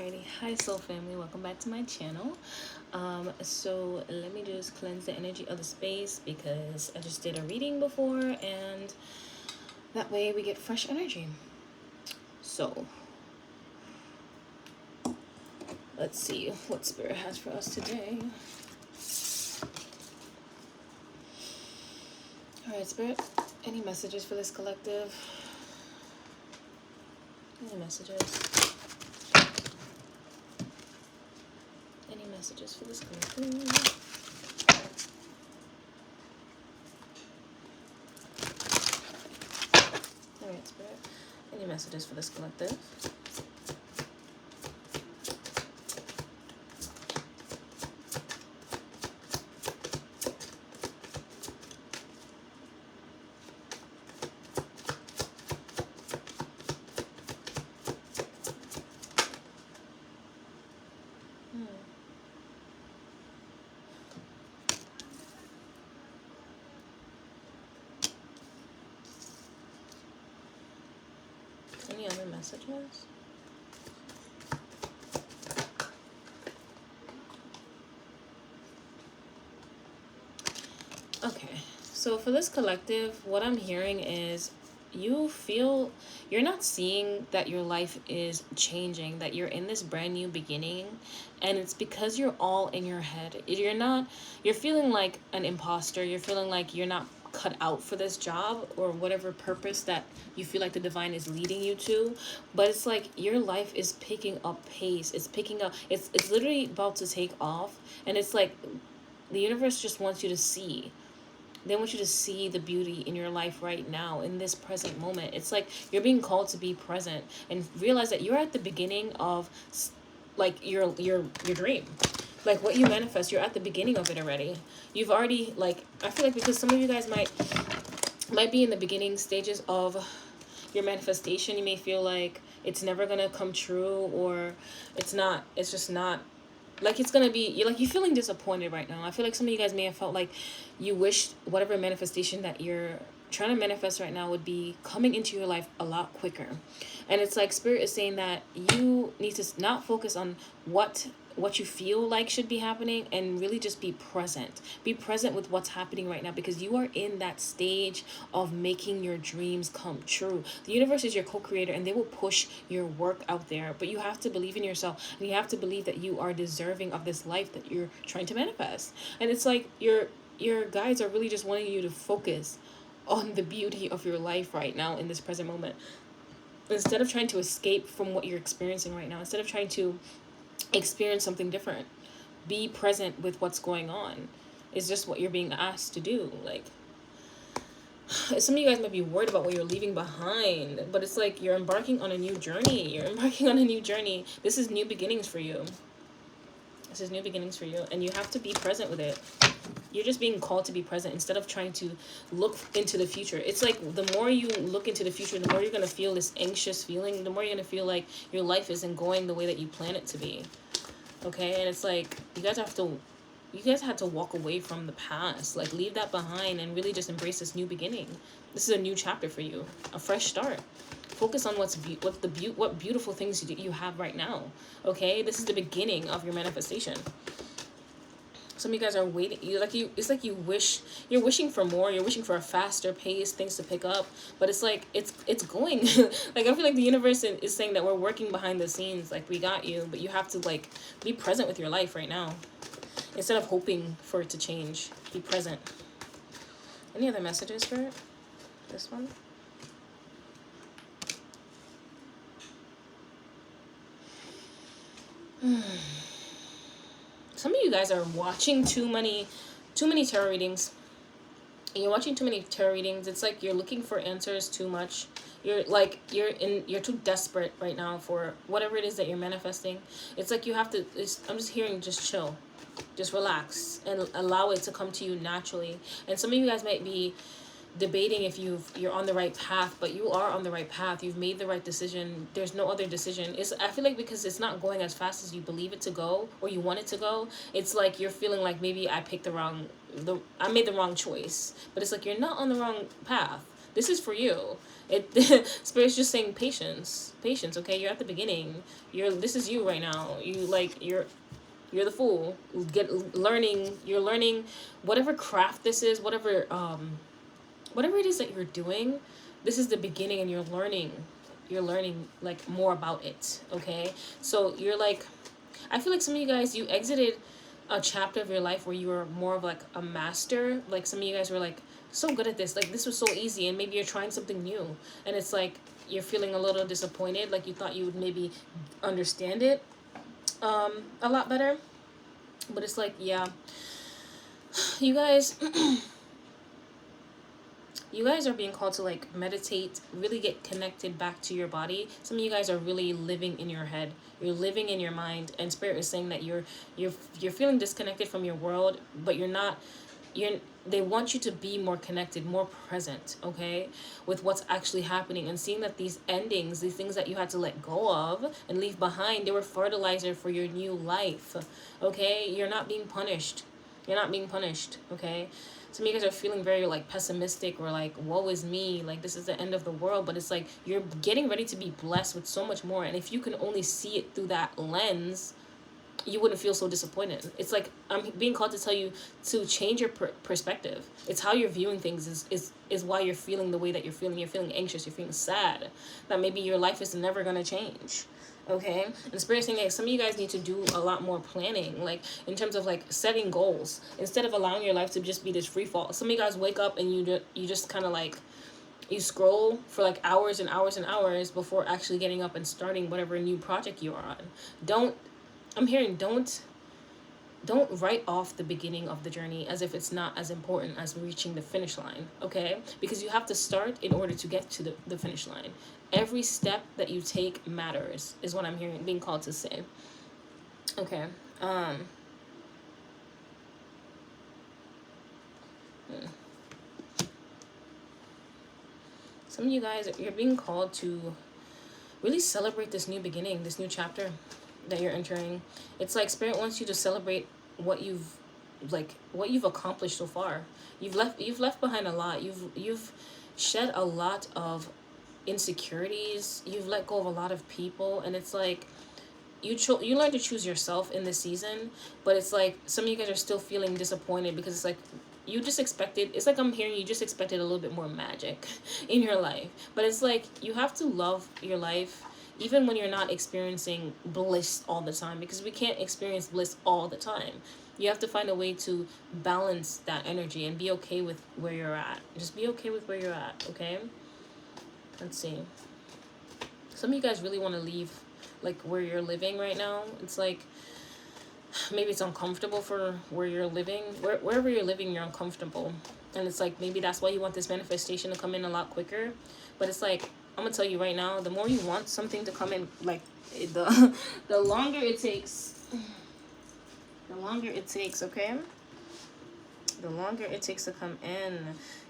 Alrighty, hi soul family, welcome back to my channel. So let me just cleanse the energy of the space because I just did a reading before and that way we get fresh energy. So let's see what spirit has for us today. Alright, spirit, any messages for this collective? Any messages? Any messages for this collective? Alright, spirit, any messages for this collective? Any other messages? Okay, so for this collective, what I'm hearing is you feel you're not seeing that your life is changing, that you're in this brand new beginning, and it's because you're all in your head. You're feeling like an imposter, you're feeling like you're not cut out for this job or whatever purpose that you feel like the divine is leading you to, but it's like your life is picking up pace, it's picking up, it's literally about to take off, and it's like the universe just wants you to see. They want you to see the beauty in your life right now, in this present moment. It's like you're being called to be present and realize that you're at the beginning of like your dream. Like what you manifest, you're at the beginning of it already. You've already, like, I feel like because some of you guys might be in the beginning stages of your manifestation. You may feel like it's never gonna come true, or it's just not like it's gonna be, you're feeling disappointed right now. I feel like some of you guys may have felt like you wished whatever manifestation that you're trying to manifest right now would be coming into your life a lot quicker. And it's like spirit is saying that you need to not focus on what you feel like should be happening, and really just be present. Be present with what's happening right now, because you are in that stage of making your dreams come true. The universe is your co-creator, and they will push your work out there, but you have to believe in yourself, and you have to believe that you are deserving of this life that you're trying to manifest. And it's like your guides are really just wanting you to focus on the beauty of your life right now in this present moment, instead of trying to escape from what you're experiencing right now, instead of trying to experience something different. Be present with what's going on. It's just what you're being asked to do. Like, some of you guys might be worried about what you're leaving behind, but it's like you're embarking on a new journey. This is new beginnings for you. And you have to be present with it. You're just being called to be present instead of trying to look into the future. It's like the more you look into the future, the more you're going to feel this anxious feeling, the more you're going to feel like your life isn't going the way that you plan it to be. Okay? And it's like you guys had to walk away from the past. Like, leave that behind and really just embrace this new beginning. This is a new chapter for you, a fresh start. Focus on what beautiful things you have right now. Okay? This is the beginning of your manifestation. Some of you guys are waiting. It's like you're wishing for more. You're wishing for a faster pace, things to pick up. But it's like it's going. Like, I feel like the universe is saying that we're working behind the scenes. Like, we got you, but you have to like be present with your life right now, instead of hoping for it to change. Be present. Any other messages for it? This one. Some of you guys are watching too many tarot readings. And you're watching too many tarot readings. It's like you're looking for answers too much. You're too desperate right now for whatever it is that you're manifesting. It's like you have to, I'm just hearing just chill. Just relax and allow it to come to you naturally. And some of you guys might be debating if you're on the right path, but you are on the right path. You've made the right decision. There's no other decision. I feel like because it's not going as fast as you believe it to go, or you want it to go, it's like you're feeling like maybe I made the wrong choice. But it's like you're not on the wrong path. This is for you. It Spirit's just saying patience, patience. Okay, you're at the beginning. This is you right now. You're the fool. You're learning whatever craft this is, whatever it is that you're doing. This is the beginning, and you're learning like more about it. Okay, so you're like, I feel like some of you guys, you exited a chapter of your life where you were more of like a master. Like some of you guys were like so good at this, like this was so easy, and maybe you're trying something new, and it's like you're feeling a little disappointed, like you thought you would maybe understand it a lot better. But it's like, yeah, you guys, you guys are being called to like meditate, really get connected back to your body. Some of you guys are really living in your head, you're living in your mind, and Spirit is saying that you're feeling disconnected from your world, but you're not. You're They want you to be more connected, more present, okay, with what's actually happening, and seeing that these endings, these things that you had to let go of and leave behind, they were fertilizer for your new life. Okay, you're not being punished. You're not being punished. Okay, some of you guys are feeling very like pessimistic, or like, woe is me, like this is the end of the world. But it's like you're getting ready to be blessed with so much more, and if you can only see it through that lens, you wouldn't feel so disappointed. It's like I'm being called to tell you to change your perspective. It's how you're viewing things is why you're feeling the way that you're feeling. You're feeling anxious, you're feeling sad, that maybe your life is never going to change. Okay, and Spirit saying that some of you guys need to do a lot more planning, like in terms of like setting goals, instead of allowing your life to just be this free fall. Some of you guys wake up and you just kind of like, you scroll for like hours and hours and hours before actually getting up and starting whatever new project you are on. Don't I'm hearing don't write off the beginning of the journey as if it's not as important as reaching the finish line, okay? Because you have to start in order to get to the finish line. Every step that you take matters, is what I'm hearing, being called to say. Okay. Some of you guys, you're being called to really celebrate this new beginning, this new chapter that you're entering. It's like Spirit wants you to celebrate what you've accomplished so far. You've left behind a lot. You've shed a lot of insecurities. You've let go of a lot of people, and it's like you learn to choose yourself in this season. But it's like some of you guys are still feeling disappointed, because it's like you just expected, it's like I'm hearing you just expected a little bit more magic in your life. But it's like you have to love your life even when you're not experiencing bliss all the time, because we can't experience bliss all the time. You have to find a way to balance that energy and be okay with where you're at. Just be okay with where you're at, okay? Let's see. Some of you guys really want to leave like where you're living right now. It's like maybe it's uncomfortable for where you're living. Wherever you're living, you're uncomfortable. And it's like maybe that's why you want this manifestation to come in a lot quicker. But it's like, I'm gonna tell you right now, the more you want something to come in, like the longer it takes. The longer it takes, okay? The longer it takes to come in.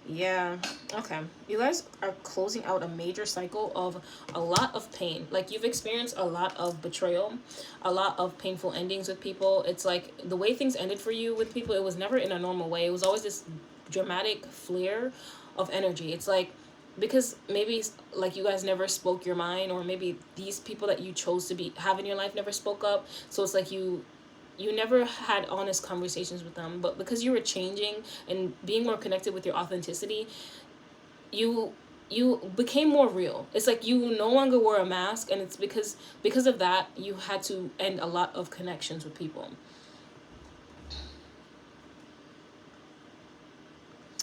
Yeah. Okay. You guys are closing out a major cycle of a lot of pain. Like you've experienced a lot of betrayal, a lot of painful endings with people. It's like the way things ended for you with people, it was never in a normal way. It was always this dramatic flare of energy. It's like because maybe like you guys never spoke your mind, or maybe these people that you chose to have in your life never spoke up. So it's like you never had honest conversations with them, but because you were changing and being more connected with your authenticity, you became more real. It's like you no longer wore a mask, and it's because of that you had to end a lot of connections with people.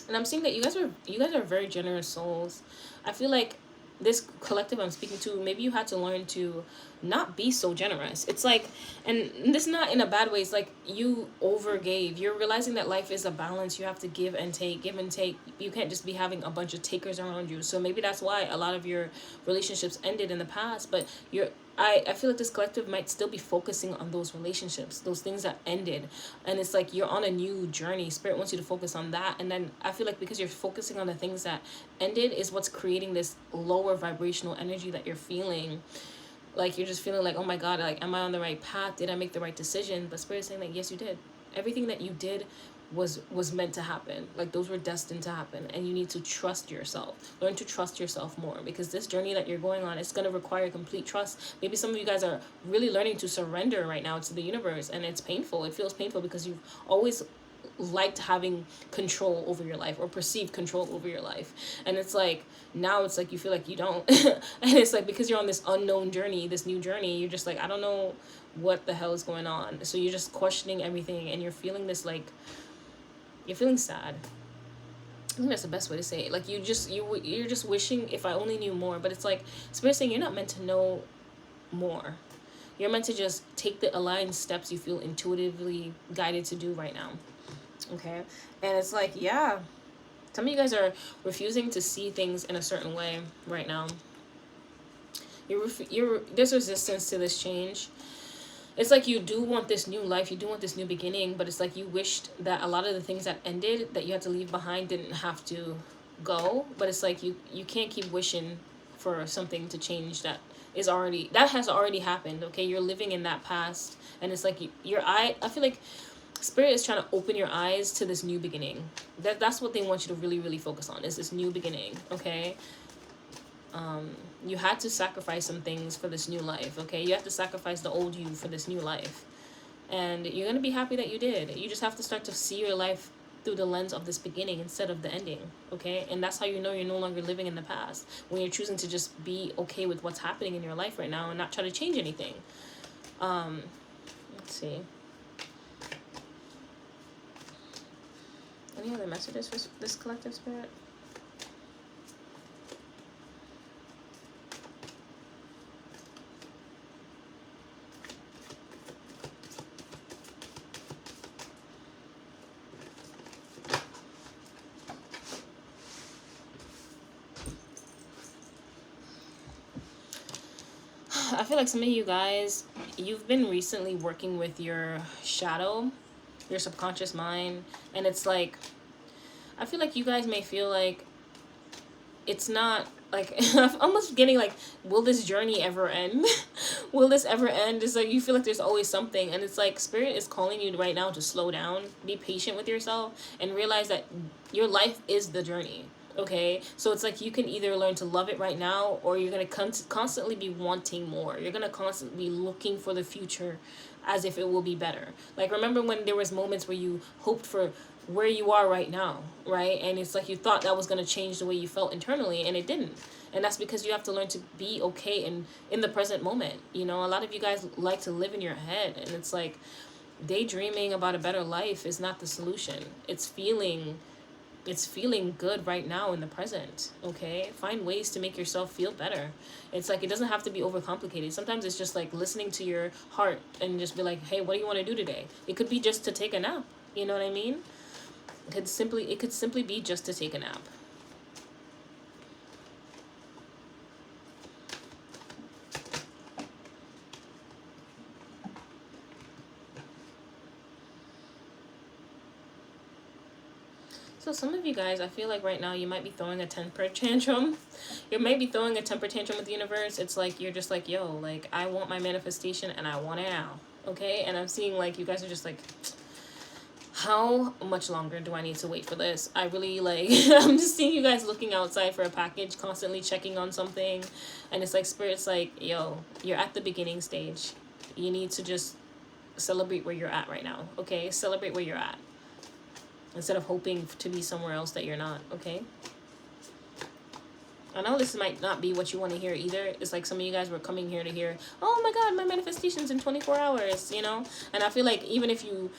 And I'm seeing that you guys are very generous souls. I feel like this collective I'm speaking to, maybe you had to learn to not be so generous. It's like, and this is not in a bad way, it's like you overgave. You're realizing that life is a balance. You have to give and take, give and take. You can't just be having a bunch of takers around you. So maybe that's why a lot of your relationships ended in the past. But I feel like this collective might still be focusing on those relationships, those things that ended. And it's like you're on a new journey. Spirit wants you to focus on that. And then I feel like because you're focusing on the things that ended is what's creating this lower vibrational energy that you're feeling. Like you're just feeling like, oh my God, like, am I on the right path? Did I make the right decision? But Spirit's saying like, yes, you did. Everything that you did was meant to happen. Like those were destined to happen, and you need to trust yourself. Learn to trust yourself more, because this journey that you're going on, it's going to require complete trust. Maybe some of you guys are really learning to surrender right now to the universe, and it's painful. It feels painful because you've always liked having control over your life, or perceived control over your life, and it's like now it's like you feel like you don't. And it's like because you're on this unknown journey, this new journey, you're just like, I don't know what the hell is going on. So you're just questioning everything, and you're feeling this like you're feeling sad. I think that's the best way to say it. Like you're just wishing, if I only knew more. But it's like Spirit saying you're not meant to know more. You're meant to just take the aligned steps you feel intuitively guided to do right now. Okay? And it's like, yeah, some of you guys are refusing to see things in a certain way right now. There's resistance to this change. It's like you do want this new life, you do want this new beginning, but it's like you wished that a lot of the things that ended, that you had to leave behind, didn't have to go. But it's like you can't keep wishing for something to change that has already happened. Okay, you're living in that past, and it's like I feel like Spirit is trying to open your eyes to this new beginning. That's what they want you to really, really focus on, is this new beginning. Okay. You had to sacrifice some things for this new life. Okay, you have to sacrifice the old you for this new life, and you're gonna be happy that you did. You just have to start to see your life through the lens of this beginning instead of the ending. Okay, and that's how you know you're no longer living in the past, when you're choosing to just be okay with what's happening in your life right now and not try to change anything. Let's see. Any other messages for this collective spirit? I feel like some of you guys, you've been recently working with your shadow, your subconscious mind, and it's like, I feel like you guys may feel like it's not like I'm almost getting like, will this journey ever end? Will this ever end? It's like you feel like there's always something, and it's like Spirit is calling you right now to slow down, be patient with yourself, and realize that your life is the journey. Okay, so it's like you can either learn to love it right now, or you're gonna constantly be wanting more. You're gonna constantly be looking for the future as if it will be better. Like, remember when there was moments where you hoped for where you are right now, right? And it's like you thought that was gonna change the way you felt internally, and it didn't. And that's because you have to learn to be okay in the present moment. You know, a lot of you guys like to live in your head, and it's like daydreaming about a better life is not the solution. It's feeling good right now in the present. Okay, find ways to make yourself feel better. It's like it doesn't have to be overcomplicated. Sometimes it's just like listening to your heart and just be like, hey, what do you want to do today? It could be just to take a nap. You know what I mean? It could simply be just to take a nap. So some of you guys, I feel like right now you might be throwing a temper tantrum. You might be throwing a temper tantrum with the universe. It's like you're just like, yo, like I want my manifestation and I want it now. Okay? And I'm seeing like you guys are just like, how much longer do I need to wait for this? I really like, I'm just seeing you guys looking outside for a package, constantly checking on something. And it's like Spirit's like, yo, you're at the beginning stage. You need to just celebrate where you're at right now. Okay? Celebrate where you're at, instead of hoping to be somewhere else that you're not. Okay? I know this might not be what you want to hear either. It's like some of you guys were coming here to hear, oh my god, my manifestation's in 24 hours, you know? And I feel like even if you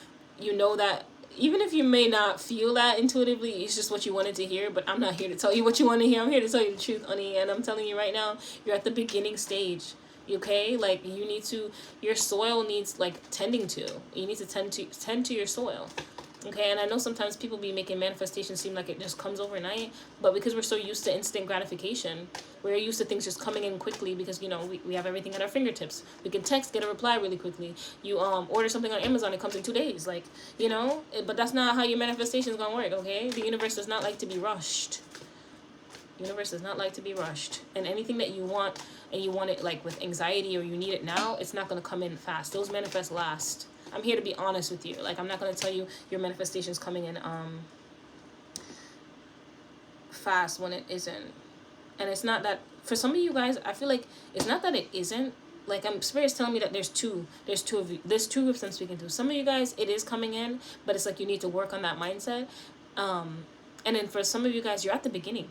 know that, even if you may not feel that intuitively, it's just what you wanted to hear. But I'm not here to tell you what you want to hear. I'm here to tell you the truth, honey. And I'm telling you right now, you're at the beginning stage. Okay? Like, you need to, your soil needs like tending to. You need to tend to your soil. Okay, and I know sometimes people be making manifestation seem like it just comes overnight, but because we're so used to instant gratification, we're used to things just coming in quickly because, you know, we have everything at our fingertips. We can text, get a reply really quickly. You order something on Amazon, it comes in 2 days, like, you know, but that's not how your manifestation is going to work, okay? The universe does not like to be rushed. Universe does not like to be rushed. And anything that you want, and you want it like with anxiety, or you need it now, it's not going to come in fast. Those manifest last. I'm here to be honest with you. Like, I'm not going to tell you your manifestation's coming in fast when it isn't. And it's not that, for some of you guys, I feel like it's not that it isn't. Like, Spirit's telling me that there's two of you, there's two groups I'm speaking to. Some of you guys, it is coming in, but it's like you need to work on that mindset. And then for some of you guys, you're at the beginning.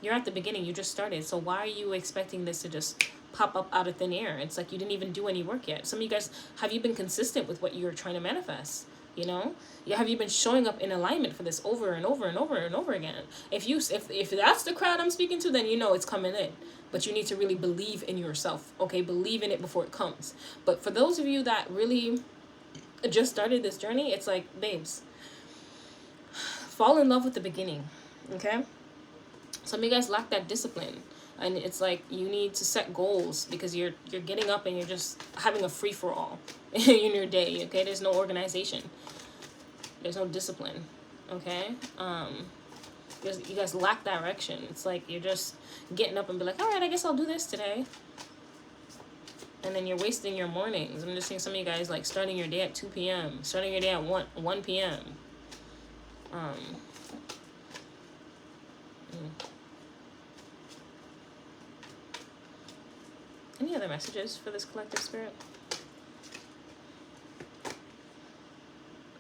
You just started. So why are you expecting this to just pop up out of thin air? It's like you didn't even do any work yet. Some of you guys, have you been consistent with what you're trying to manifest? You know, have you been showing up in alignment for this over and over and over and over again? If that's the crowd I'm speaking to, then you know it's coming in. But you need to really believe in yourself, okay? Believe in it before it comes. But for those of you that really just started this journey, it's like, babes, fall in love with the beginning, okay? Some of you guys lack that discipline. And it's like you need to set goals, because you're getting up and you're just having a free-for-all in your day, okay? There's no organization. There's no discipline, okay? You guys lack direction. It's like you're just getting up and be like, all right, I guess I'll do this today. And then you're wasting your mornings. I'm just seeing some of you guys like starting your day at 2 p.m., starting your day at 1 p.m. Any other messages for this collective spirit?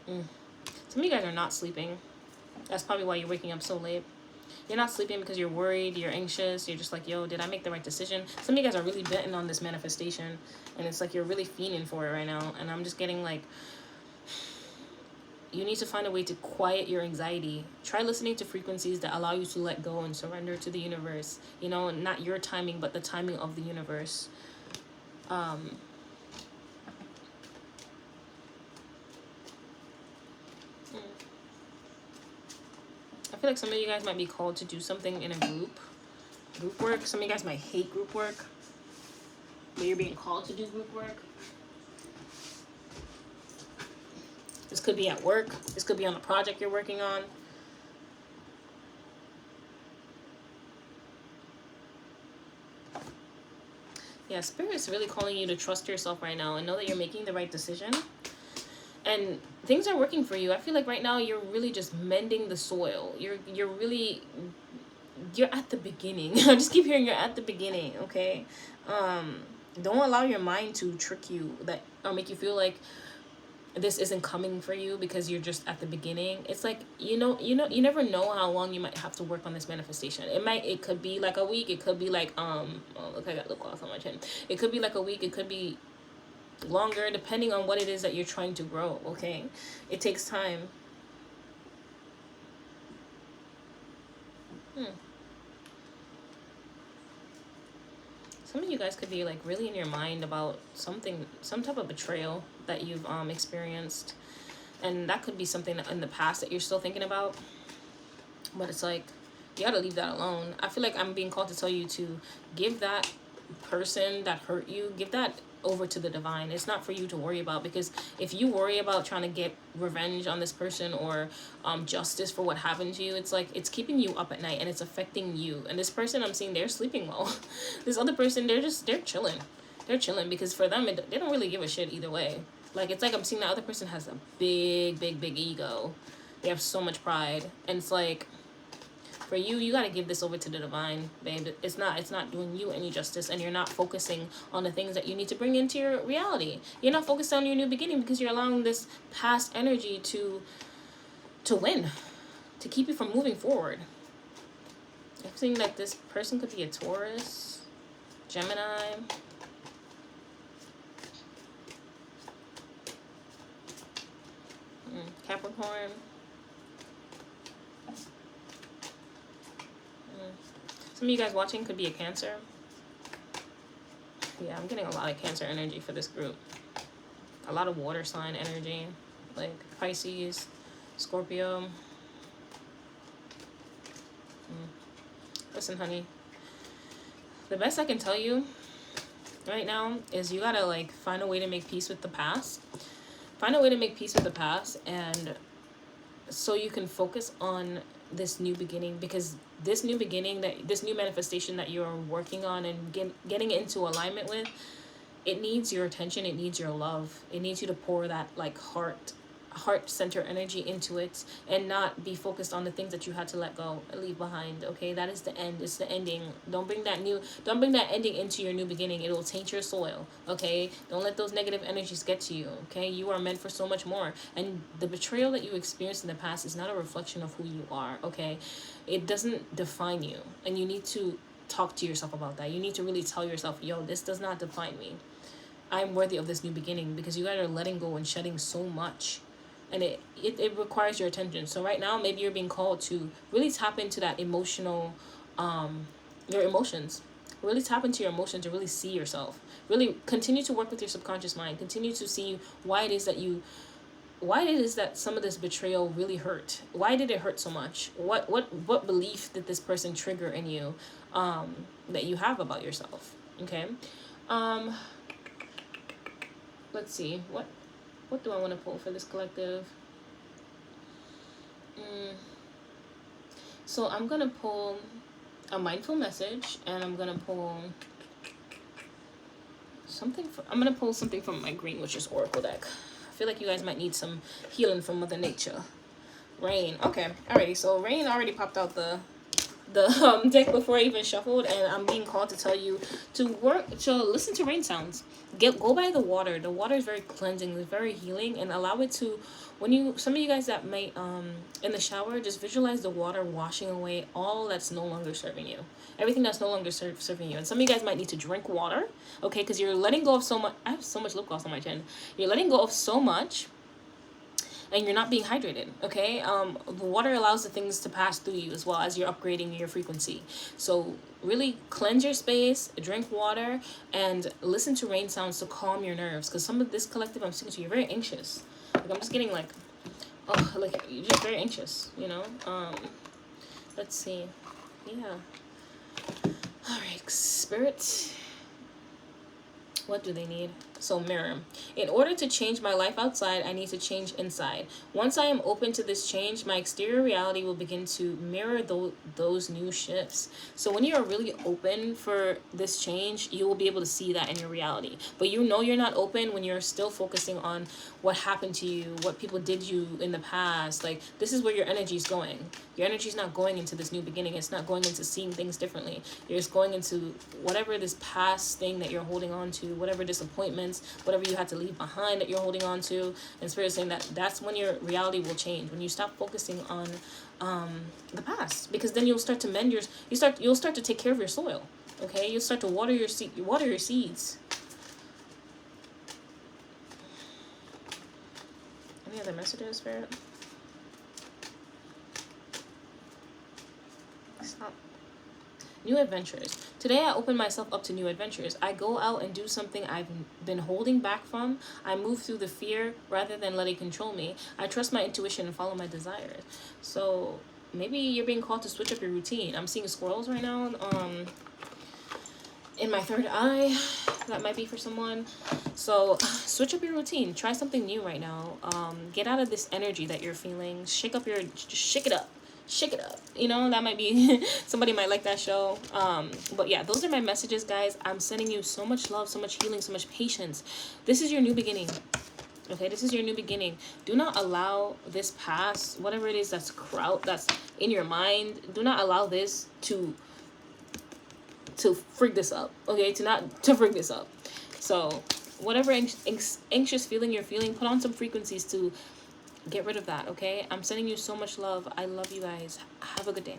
Some of you guys are not sleeping. That's probably why you're waking up so late. You're not sleeping because you're worried, you're anxious, you're just like, yo, did I make the right decision? Some of you guys are really betting on this manifestation, and it's like you're really fiending for it right now. And I'm just getting like, you need to find a way to quiet your anxiety. Try listening to frequencies that allow you to let go and surrender to the universe. You know, not your timing, but the timing of the universe. I feel like some of you guys might be called to do something in a group work. Some of you guys might hate group work, but you're being called to do group work. This could be at work. This could be on a project you're working on. Yeah, Spirit's really calling you to trust yourself right now and know that you're making the right decision. And things are working for you. I feel like right now you're really just mending the soil. You're at the beginning. I just keep hearing you're at the beginning, okay? Don't allow your mind to trick you or make you feel like this isn't coming for you because you're just at the beginning. It's like, you never know how long you might have to work on this manifestation. It could be like a week. It could be like, oh, look, I got lip gloss on my chin. It could be like a week. It could be longer, depending on what it is that you're trying to grow, okay? It takes time. Some of you guys could be like really in your mind about some type of betrayal that you've experienced, and that could be something in the past that you're still thinking about. But it's like you gotta leave that alone. I feel like I'm being called to tell you to give that person that hurt you, give that over to the divine. It's not for you to worry about, because if you worry about trying to get revenge on this person or justice for what happened to you, it's like it's keeping you up at night and it's affecting you. And this person I'm seeing, they're sleeping well. This other person, they're chilling. They're chilling because for them they don't really give a shit either way. Like, it's like I'm seeing the other person has a big ego. They have so much pride, and it's like, for you got to give this over to the divine, babe. It's not doing you any justice, and you're not focusing on the things that you need to bring into your reality. You're not focused on your new beginning because you're allowing this past energy to win, to keep you from moving forward. I'm seeing that this person could be a Taurus, Gemini, Capricorn. Some of you guys watching could be a Cancer. Yeah, I'm getting a lot of Cancer energy for this group. A lot of water sign energy, like Pisces, Scorpio. Listen, honey, the best I can tell you right now is you gotta like find a way to make peace with the past. Find a way to make peace with the past and so you can focus on this new beginning, because this new beginning, that this new manifestation that you're working on and getting into alignment with, it needs your attention, it needs your love, it needs you to pour that like heart center energy into it, and not be focused on the things that you had to let go, leave behind. Okay, that is the end, it's the ending. Don't bring that ending into your new beginning. It will taint your soil. Okay, don't let those negative energies get to you. Okay, you are meant for so much more, and the betrayal that you experienced in the past is not a reflection of who you are. Okay, it doesn't define you, and you need to talk to yourself about that. You need to really tell yourself, yo, this does not define me. I'm worthy of this new beginning, because you guys are letting go and shedding so much, and it requires your attention. So right now, maybe you're being called to really tap into that emotional, your emotions. Really tap into your emotions to really see yourself. Really continue to work with your subconscious mind. Continue to see why it is that some of this betrayal really hurt. Why did it hurt so much? What belief did this person trigger in you, that you have about yourself? Okay. Um, let's see. What do I want to pull for this collective? So I'm gonna pull a mindful message, and I'm gonna pull something from my Green Witch's Oracle deck. I feel like you guys might need some healing from Mother Nature. Rain. Okay. Alrighty. So Rain already popped out the deck before I even shuffled, and I'm being called to tell you to listen to rain sounds. Go by the water. The water is very cleansing, it's very healing, and allow it to, some of you guys that might in the shower, just visualize the water washing away all that's no longer serving you, everything that's no longer serving you. And some of you guys might need to drink water, okay, because you're letting go of so much. I have so much lip gloss on my chin. You're letting go of so much, and you're not being hydrated. Okay, the water allows the things to pass through you, as well as you're upgrading your frequency. So really cleanse your space, drink water, and listen to rain sounds to calm your nerves, because some of this collective I'm speaking to, you're very anxious. Like, I'm just getting like, oh, like you're just very anxious, you know. Let's see. Yeah. All right, spirit, what do they need? So mirror. In order to change my life outside, I need to change inside. Once I am open to this change, my exterior reality will begin to mirror those new shifts. So when you are really open for this change, you will be able to see that in your reality. But you know you're not open when you're still focusing on what happened to you, what people did you in the past. Like, this is where your energy is going. Your energy is not going into this new beginning. It's not going into seeing things differently. You're just going into whatever this past thing that you're holding on to, whatever disappointments, whatever you had to leave behind that you're holding on to. And Spirit is saying that that's when your reality will change, when you stop focusing on the past, because then you'll start to mend you'll start to take care of your soil. Okay, you'll start to water your seeds. Any other messages, Spirit? Stop. New adventures. Today I open myself up to new adventures. I go out and do something I've been holding back from. I move through the fear rather than let it control me. I trust my intuition and follow my desires. So maybe you're being called to switch up your routine. I'm seeing squirrels right now in my third eye. That might be for someone. So switch up your routine. Try something new right now. Get out of this energy that you're feeling. Shake it up. You know, that might be somebody might like that show. But yeah, those are my messages, guys. I'm sending you so much love, so much healing, so much patience. This is your new beginning. Okay, this is your new beginning. Do not allow this past, whatever it is that's in your mind, do not allow this to freak this up. Okay, to freak this up. So whatever anxious feeling you're feeling, put on some frequencies to get rid of that. Okay, I'm sending you so much love. I love you guys. Have a good day.